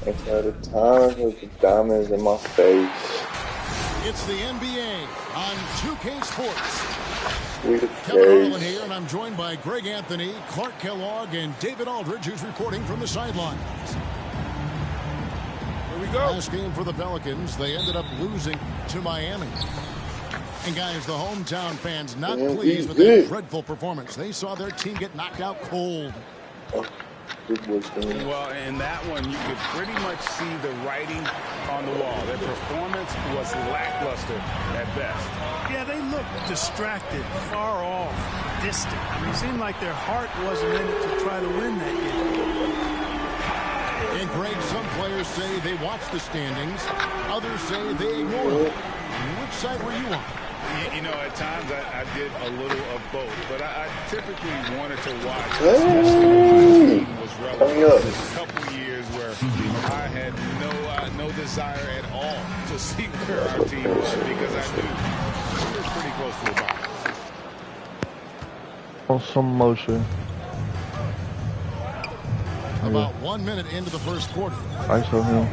It's at a time with the diamonds in my face. It's the NBA on 2K Sports. Sweet Kevin Harlan here, and I'm joined by Greg Anthony, Clark Kellogg, and David Aldridge, who's reporting from the sidelines. Here we go. Last game for the Pelicans, they ended up losing to Miami. And guys, the hometown fans not pleased with their dreadful performance. They saw their team get knocked out cold. Well, in that one, you could pretty much see the writing on the wall. Their performance was lackluster at best. Yeah, they looked distracted, far off, distant. I mean, it seemed like their heart wasn't in it to try to win that game. And Greg, some players say they watch the standings. Others say they ignore them. Which side were you on? You know, at times I did a little of both, but I typically wanted to watch. Hey! Was relevant. A couple years where I had no desire at all to see where our team was because I knew we were pretty close to the bottom. On some motion. About 1 minute into the first quarter. I saw him.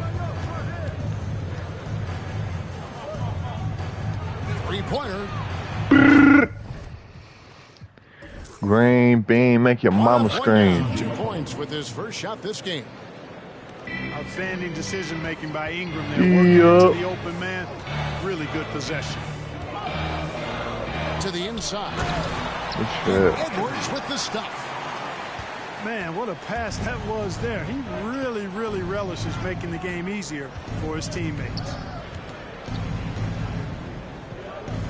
Three-pointer. Green bean, make your mama scream. 2 points with his first shot this game. Outstanding decision-making by Ingram there. Working into the open man. Really good possession. To the inside. Edwards with the stuff. Man, what a pass that was there. He really, really relishes making the game easier for his teammates.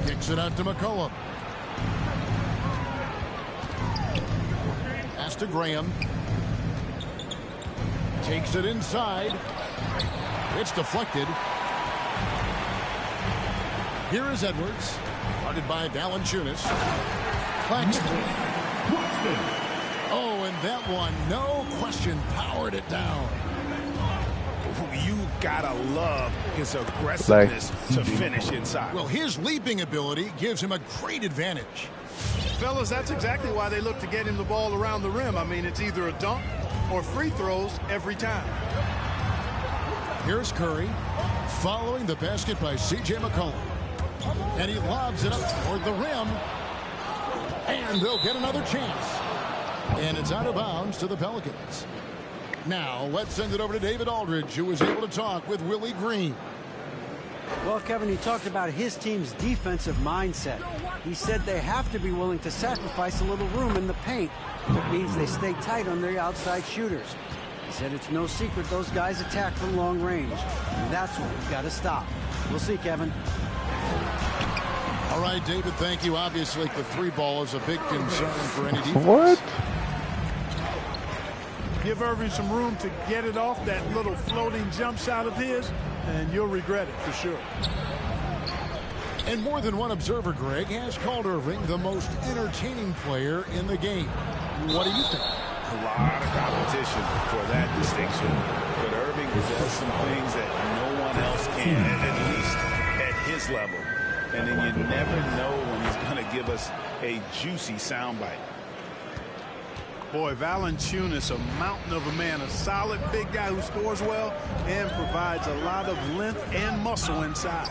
Kicks it out to McCollum. Pass to Graham. Takes it inside. It's deflected. Here is Edwards. Guarded by Valanciunas. Claxton. Oh, and that one, no question, powered it down. You gotta love his aggressiveness to finish inside. Well, his leaping ability gives him a great advantage. Fellas, that's exactly why they look to get him the ball around the rim. I mean, it's either a dunk or free throws every time. Here's Curry, following the basket by C.J. McCollum. And he lobs it up toward the rim. And they'll get another chance. And it's out of bounds to the Pelicans. Now, let's send it over to David Aldridge, who was able to talk with Willie Green. Well, Kevin, he talked about his team's defensive mindset. He said they have to be willing to sacrifice a little room in the paint. It means they stay tight on their outside shooters. He said it's no secret those guys attack from long range. And that's what we've got to stop. We'll see, Kevin. All right, David, thank you. Obviously, the three ball is a big concern for any defense. What? Give Irving some room to get it off that little floating jump shot of his, and you'll regret it for sure. And more than one observer, Greg, has called Irving the most entertaining player in the game. What do you think? A lot of competition for that distinction. But Irving does some things that no one else can, at least at his level. And then you never know when he's going to give us a juicy soundbite. Boy, Valanciunas, a mountain of a man, a solid big guy who scores well and provides a lot of length and muscle inside.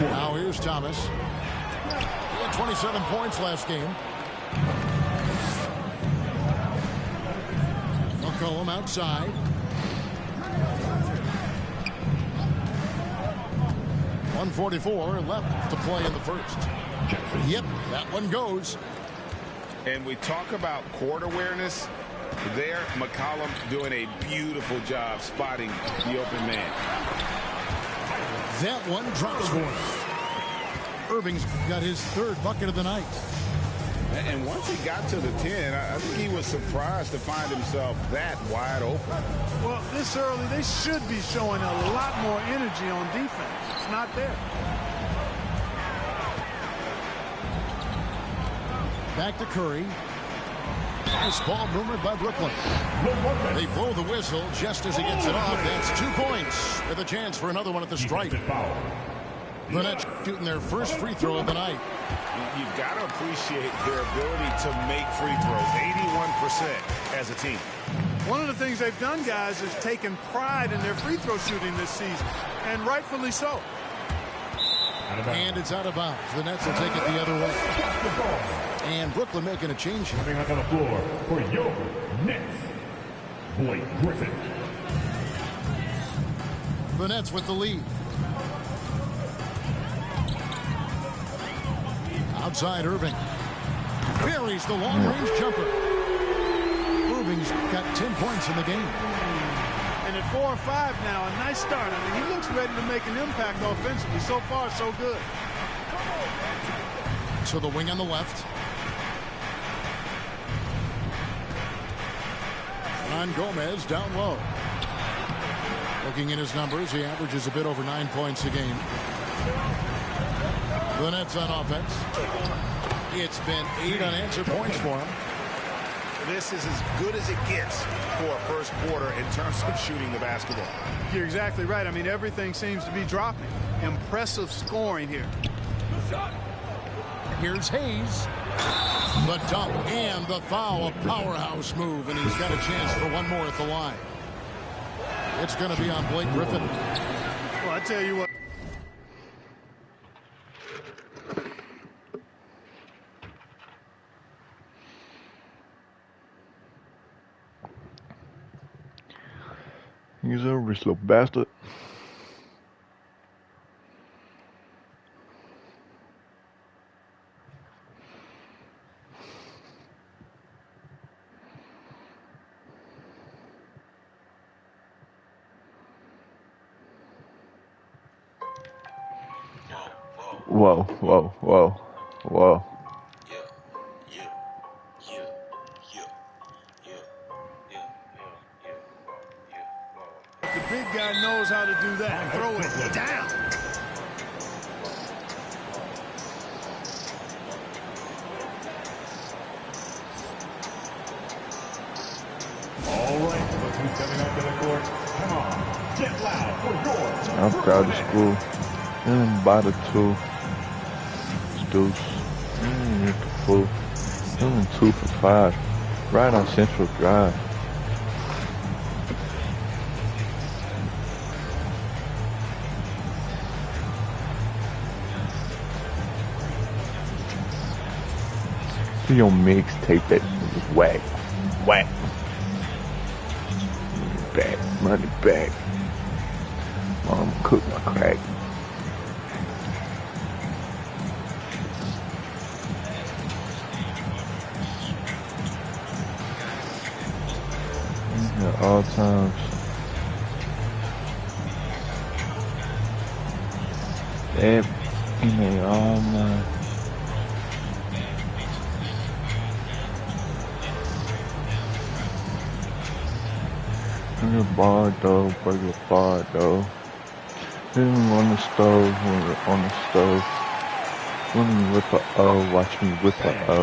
Now here's Thomas. He had 27 points last game. McCollum outside. .144 left to play in the first. Yep, that one goes. And we talk about court awareness. There, McCollum doing a beautiful job spotting the open man. That one drops for him. Irving's got his third bucket of the night. And once he got to the 10, I think he was surprised to find himself that wide open. Well, this early, they should be showing a lot more energy on defense. It's not there. Back to Curry. Nice ball movement by Brooklyn. They blow the whistle just as he gets it off. That's 2 points with a chance for another one at the stripe. The Nets shooting their first free throw of the night. You've got to appreciate their ability to make free throws. 81% as a team. One of the things they've done, guys, is taken pride in their free throw shooting this season, and rightfully so. And it's out of bounds. The Nets will take it the other way. And Brooklyn making a change here. Coming up on the floor for your Nets, Blake Griffin. The Nets with the lead. Outside Irving. Buries the long-range jumper. Irving's got 10 points in the game. And at 4 or 5 now, a nice start. I mean, he looks ready to make an impact offensively. So far, so good. So the wing on the left. Ron Gomez down low. Looking at his numbers, he averages a bit over 9 points a game. The Nets on offense. It's been 8 unanswered points for him. This is as good as it gets for a first quarter in terms of shooting the basketball. You're exactly right. I mean, everything seems to be dropping. Impressive scoring here. Here's Hayes. The dunk and the foul. A powerhouse move, and he's got a chance for one more at the line. It's going to be on Blake Griffin. Well, I tell you what. He's a rich little bastard. Whoa, whoa, whoa, whoa. The big guy knows how to do that. Throw it down. All right, look who's coming up to the court. Come on, get loud for yours. I'm proud of school. By the 2. Deuce. Hit the full. 2 for 5. Right on Central Drive. See your mixtape that was whack. Whack. Money back. Mom cooked my crack. At all times. That ain't all mine. Burger bar though, burger bar though. Then on the stove, on the stove. When me whip a O, watch me whip a O.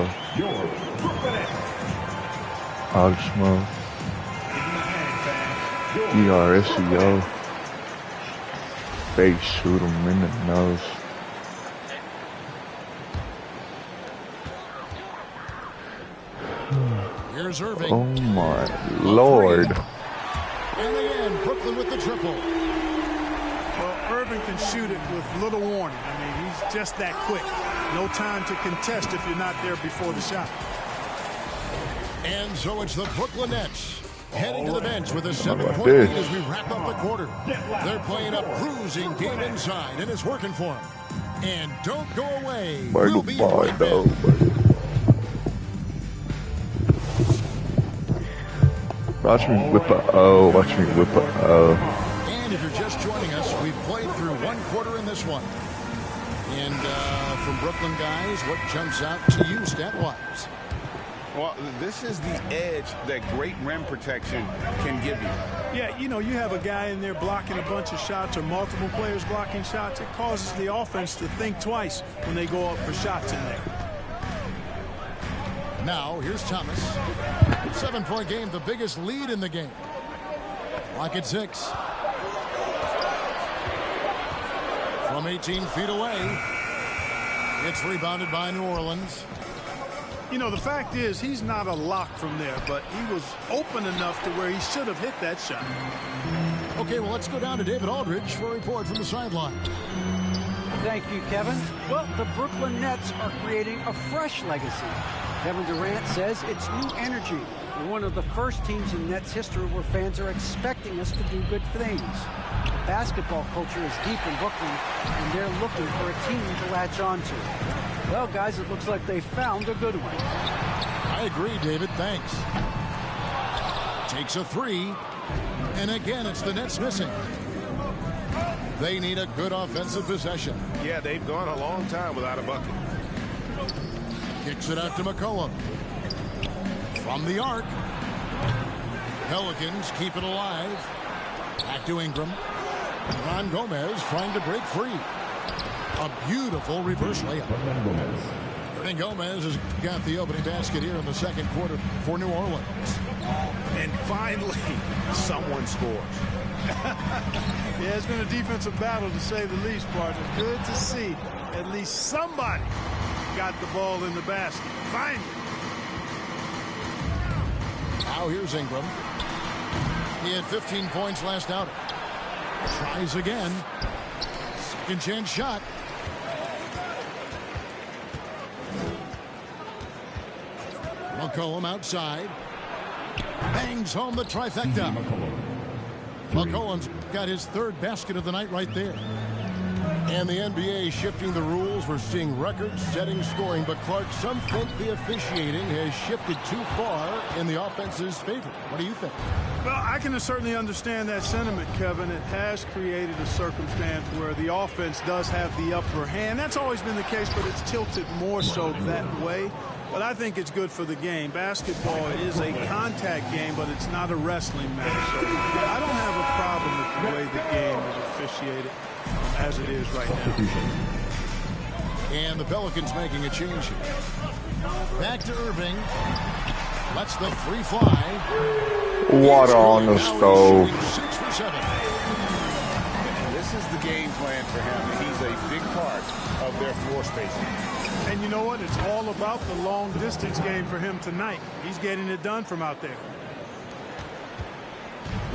All the smoke. ERSEO. Face shoot him in the nose. Here's Irving. Oh my Lord. And again, Brooklyn with the triple. Well, Irving can shoot it with little warning. I mean, he's just that quick. No time to contest if you're not there before the shot. And so it's the Brooklyn Nets heading to the bench with a 7-point lead as we wrap up the quarter. They're playing a bruising game inside, and it's working for them. And don't go away. We'll be right back. Watch me whip a O, watch me whip a O. And if you're just joining us, we've played through one quarter in this one. And from Brooklyn guys, what jumps out to you stat-wise? Well, this is the edge that great rim protection can give you. Yeah, you know, you have a guy in there blocking a bunch of shots or multiple players blocking shots. It causes the offense to think twice when they go up for shots in there. Now, here's Thomas. 7-point game, the biggest lead in the game. Clock at 6. From 18 feet away. It's rebounded by New Orleans. You know, the fact is he's not a lock from there, but he was open enough to where he should have hit that shot. Okay, well, let's go down to David Aldridge for a report from the sideline. Thank you, Kevin. Well, the Brooklyn Nets are creating a fresh legacy. Kevin Durant says it's new energy. We're one of the first teams in Nets history where fans are expecting us to do good things. The basketball culture is deep in Brooklyn, and they're looking for a team to latch on to. Well, guys, it looks like they found a good one. I agree, David. Thanks. Takes a three. And again, it's the Nets missing. They need a good offensive possession. Yeah, they've gone a long time without a bucket. Kicks it out to McCollum. From the arc. Pelicans keep it alive. Back to Ingram. Ron Gomez trying to break free. A beautiful reverse layup. And Gomez has got the opening basket here in the second quarter for New Orleans. And finally, someone scores. Yeah, it's been a defensive battle to say the least, partner. Good to see at least somebody got the ball in the basket. Finally. Now here's Ingram. He had 15 points last outing. Tries again. Second chance shot. McCollum outside. Bangs home the trifecta. McCollum's got his third basket of the night right there. And the NBA shifting the rules. We're seeing record-setting scoring. But, Clark, some think the officiating has shifted too far in the offense's favor. What do you think? Well, I can certainly understand that sentiment, Kevin. It has created a circumstance where the offense does have the upper hand. That's always been the case, but it's tilted more so that way. But I think it's good for the game. Basketball is a contact game, but it's not a wrestling match. So I don't have a problem with the way the game is officiated as it is right now. And the Pelicans making a change here. Back to Irving. Lets the three fly. Water on the stove. 6 for 7. And this is the game plan for him. He's a big part of their floor spacing. And you know what? It's all about the long distance game for him tonight. He's getting it done from out there.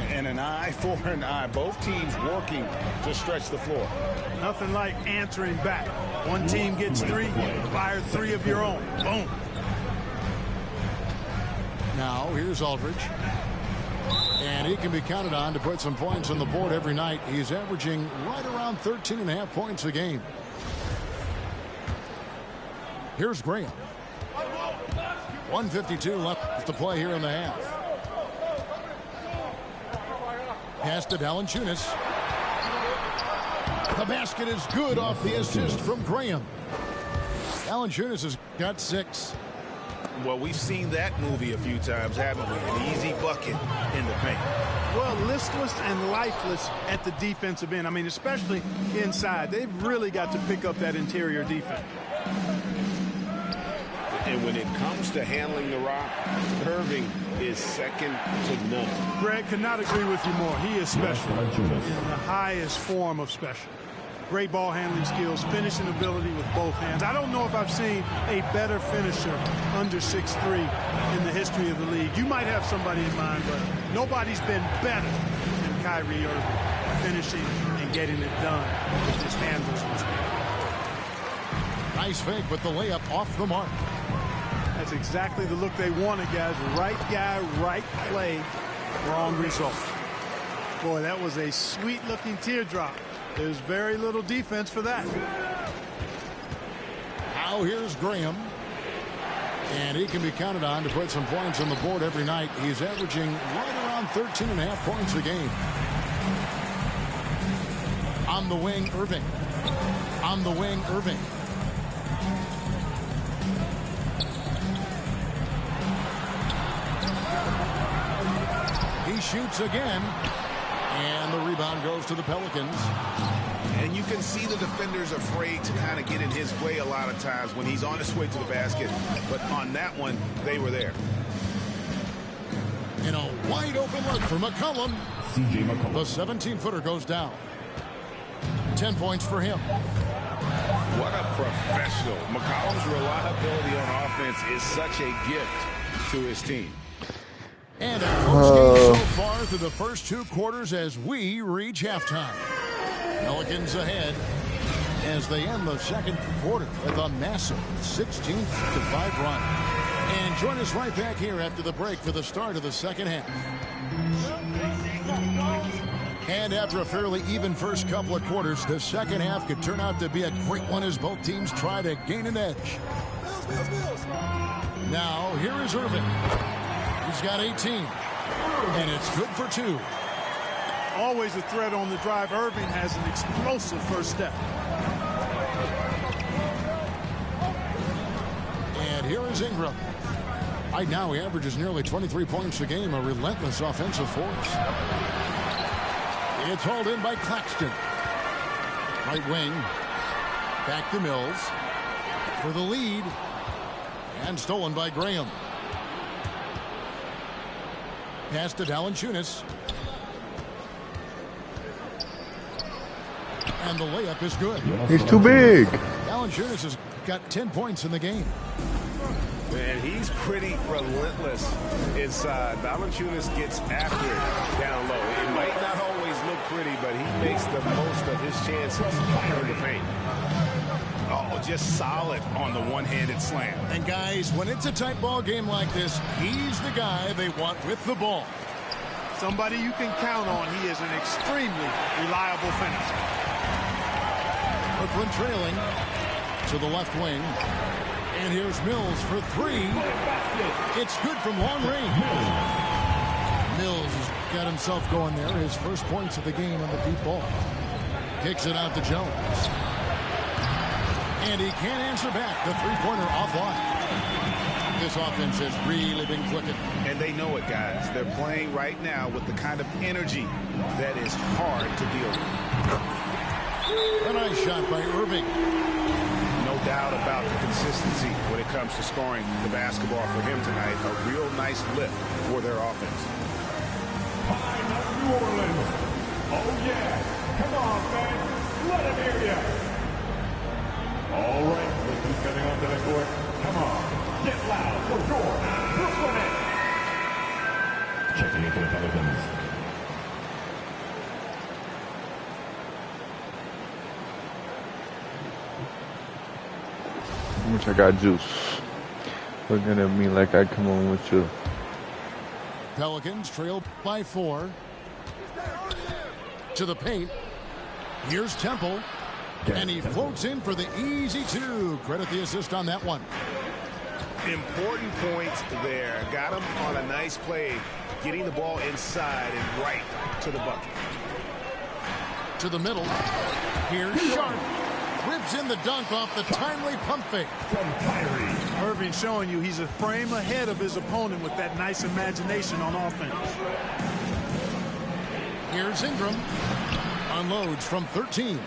And an eye for an eye. Both teams working to stretch the floor. Nothing like answering back. One team gets three, fire three of your own. Boom. Now here's Aldridge. And he can be counted on to put some points on the board every night. He's averaging right around 13.5 points a game. Here's Graham. 1:52 left to play here in the half. Pass to Valanciunas. The basket is good off the assist from Graham. Valanciunas has got 6. Well, we've seen that movie a few times, haven't we? An easy bucket in the paint. Well, listless and lifeless at the defensive end. I mean, especially inside. They've really got to pick up that interior defense. And when it comes to handling the rock, Irving is second to none. Greg, could not agree with you more. He is special in the highest form of special. Great ball handling skills, finishing ability with both hands. I don't know if I've seen a better finisher under 6'3" in the history of the league. You might have somebody in mind, but nobody's been better than Kyrie Irving, finishing and getting it done with his handles and speed. Nice fake with the layup off the mark. That's exactly the look they wanted, guys. Right guy, right play, wrong result. Boy, that was a sweet-looking teardrop. There's very little defense for that. Now here's Graham. And he can be counted on to put some points on the board every night. He's averaging right around 13.5 points a game. On the wing, Irving. On the wing, Irving. He shoots again. And the rebound goes to the Pelicans. And you can see the defenders afraid to kind of get in his way a lot of times when he's on his way to the basket. But on that one, they were there. In a wide open look for McCollum. The 17-footer goes down. 10 points for him. What a professional. McCollum's reliability on offense is such a gift to his team. And a close game so far through the first 2 quarters as we reach halftime. Pelicans ahead as they end the second quarter with a massive 16-5 run. And join us right back here after the break for the start of the second half. And after a fairly even first couple of quarters, the second half could turn out to be a great one as both teams try to gain an edge. Now, here is Irving. He's got 18, and it's good for 2. Always a threat on the drive. Irving has an explosive first step. And here is Ingram. Right now, he averages nearly 23 points a game, a relentless offensive force. It's hauled in by Claxton. Right wing. Back to Mills. For the lead. And stolen by Graham. Pass to Valanciunas. And the layup is good. He's too big. Valanciunas has got 10 points in the game. And he's pretty relentless inside. Valanciunas gets after it down low. It might not always look pretty, but he makes the most of his chances in the paint. Oh, just solid on the one-handed slam. And guys, when it's a tight ball game like this, he's the guy they want with the ball. Somebody you can count on. He is an extremely reliable finisher. Brooklyn trailing to the left wing. And here's Mills for 3. It's good from long range. Mills has got himself going there. His first points of the game on the deep ball. Kicks it out to Jones. And he can't answer back. The three-pointer offline. This offense has really been clicking. And they know it, guys. They're playing right now with the kind of energy that is hard to deal with. A nice shot by Irving. No doubt about the consistency when it comes to scoring the basketball for him tonight. A real nice lift for their offense. Time of New Orleans. Oh, yeah. Come on, fans. Let him hear you. All right, look who's coming onto the court. Come on. Get loud for your Brooklyn Nets. Checking into the Pelicans. How much I got juice? Looking at me like I come on with you. Pelicans trail by 4. To the paint. Here's Temple. And he floats in for the easy 2. Credit the assist on that one. Important points there. Got him on a nice play, getting the ball inside and right to the bucket. To the middle. Here's Sharp. Rips in the dunk off the timely pump fake. From Kyrie. Irving showing you he's a frame ahead of his opponent with that nice imagination on offense. Here's Ingram. Unloads from 13.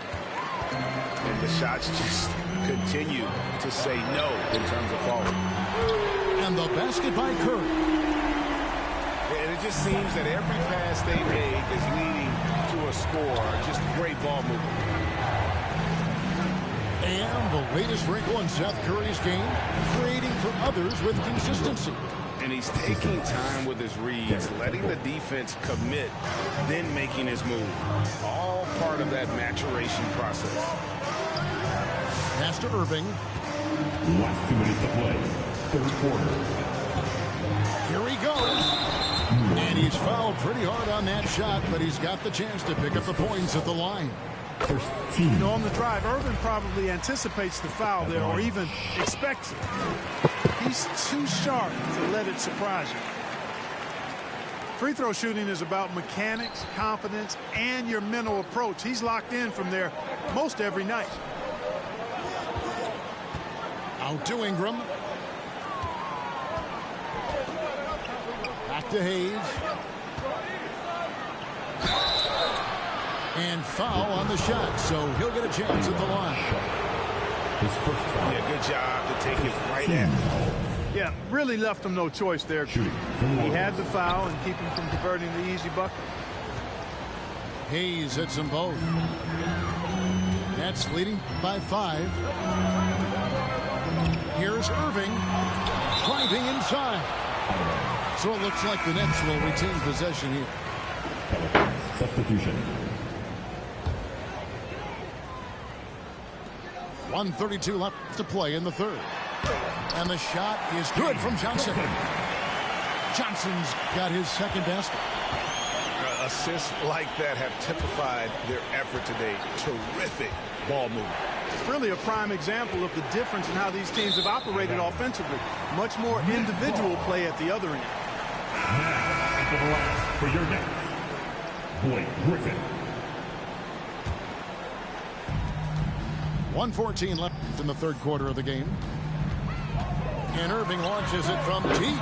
And the shots just continue to say no in terms of falling. And the basket by Curry. And it just seems that every pass they make is leading to a score. Just great ball movement. And the latest wrinkle in Seth Curry's game, creating for others with consistency. And he's taking time with his reads, letting the defense commit, then making his move. All part of that maturation process. Pass to Irving. Last 2 minutes to play. Third quarter. Here he goes. And he's fouled pretty hard on that shot, but he's got the chance to pick up the points at the line. First team. You know, on the drive, Irving probably anticipates the foul there or even expects it. He's too sharp to let it surprise you. Free throw shooting is about mechanics, confidence, and your mental approach. He's locked in from there most every night. Out to Ingram. Back to Hayes. And foul on the shot, so he'll get a chance at the line. His first foul. Yeah, good job to take it right at him. Yeah, really left him no choice there. Shooting. He had the foul and keep him from converting the easy bucket. Hayes hits them both. Nets leading by 5. Here's Irving driving inside. So it looks like the Nets will retain possession here. Substitution. 1:32 left to play in the third. And the shot is good from Johnson. Johnson's got his second basket. Assists like that have typified their effort today. Terrific ball movement. Really a prime example of the difference in how these teams have operated offensively. Much more individual play at the other end. Now, into the line for your next, Blake Griffin. 1:14 left in the third quarter of the game. And Irving launches it from deep.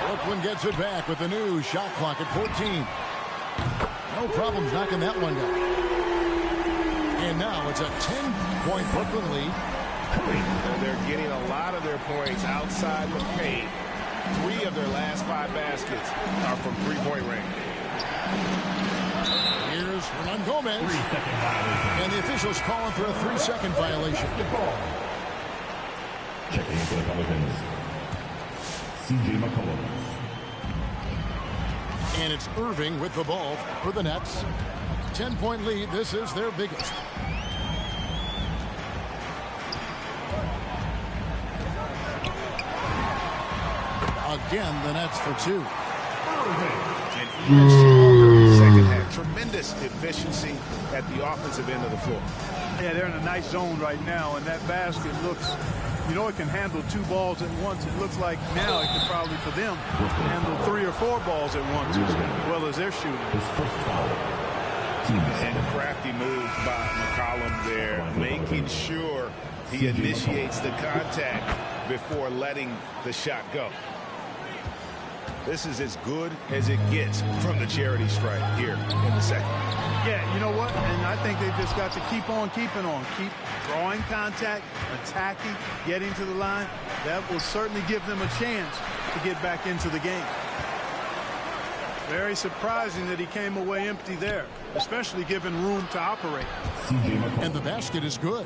Brooklyn gets it back with the new shot clock at 14. No problems knocking that one down. And now it's a 10-point Brooklyn lead. And they're getting a lot of their points outside the paint. 3 of their last 5 baskets are from three-point range. Here's Hernan Gomez. 3-second violation. And the officials calling for a 3-second violation. Checking into the Pelicans, CJ McCollum. And it's Irving with the ball for the Nets. 10-point lead. This is their biggest. Again, the Nets for 2. And even stronger in the second half. Tremendous efficiency at the offensive end of the floor. Yeah, they're in a nice zone right now, and that basket looks, you know, it can handle 2 balls at once. It looks like now it can probably, for them, handle 3 or 4 balls at once, as well as they're shooting. His first foul. And a crafty move by McCollum there, making sure he initiates the contact before letting the shot go. This is as good as it gets from the charity stripe here in the second. Yeah, you know what? And I think they've just got to keep on keeping on. Keep drawing contact, attacking, getting to the line. That will certainly give them a chance to get back into the game. Very surprising that he came away empty there, especially given room to operate. And the basket is good.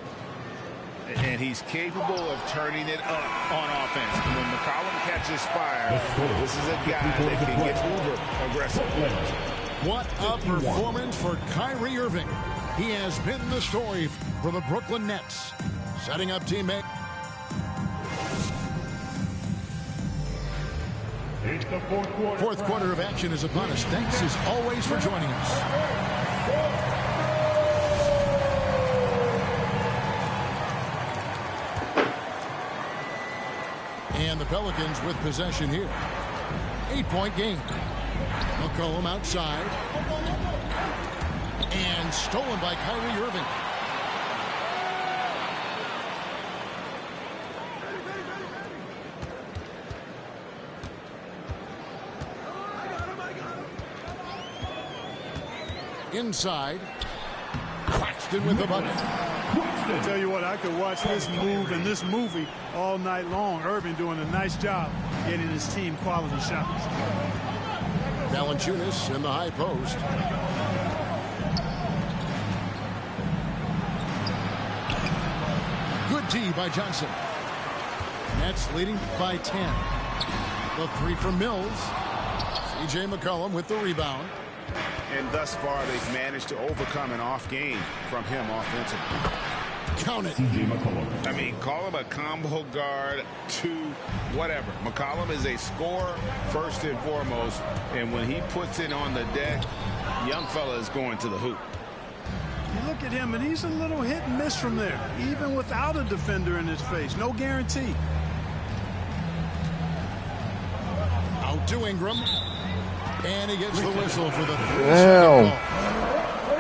And he's capable of turning it up on offense. When McCollum catches fire, this is a guy that can get uber aggressive. What a performance for Kyrie Irving. He has been the story for the Brooklyn Nets. Setting up teammate. It's the fourth quarter of action is upon us. Thanks as always for joining us. And the Pelicans with possession here. 8-point game. McCollum outside. And stolen by Kyrie Irving. Inside. Claxton with the bucket. I tell you what, I could watch this move and this movie all night long. Irving doing a nice job getting his team quality shots. Valanciunas in the high post. Good D by Johnson. Nets leading by 10. The 3 from Mills. CJ McCollum with the rebound. And thus far, they've managed to overcome an off game from him offensively. Count it. I mean, call him a combo guard, 2, whatever. McCollum is a scorer first and foremost, and when he puts it on the deck, young fella is going to the hoop. You look at him, and he's a little hit and miss from there, even without a defender in his face. No guarantee. Out to Ingram. And he gets the whistle for the 3.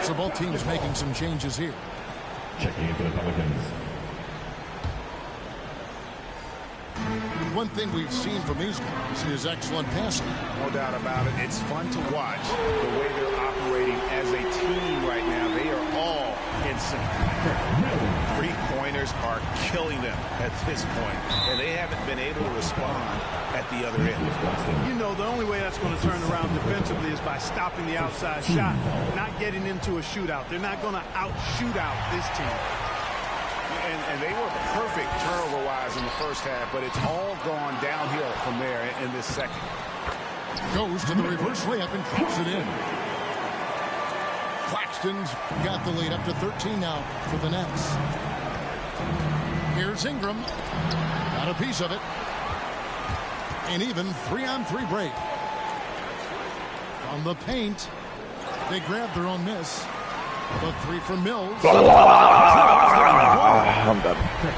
So both teams making some changes here. Checking in for the Pelicans. One thing we've seen from these guys is excellent passing. No doubt about it. It's fun to watch the way they're operating as a team right now. They are all insane. Three-pointers are killing them at this point, and they haven't been able to respond at the other end. You know, the only way that's going to turn around defensively is by stopping the outside shot, not getting into a shootout. They're not going to out-shoot out this team. And they were perfect turnover-wise in the first half, but it's all gone downhill from there in this second. Goes to the reverse layup and drops it in. Claxton's got the lead up to 13 now for the Nets. Here's Ingram. Got a piece of it. An even 3-on-3 break. On the paint. They grab their own miss. The three from Mills. I'm done.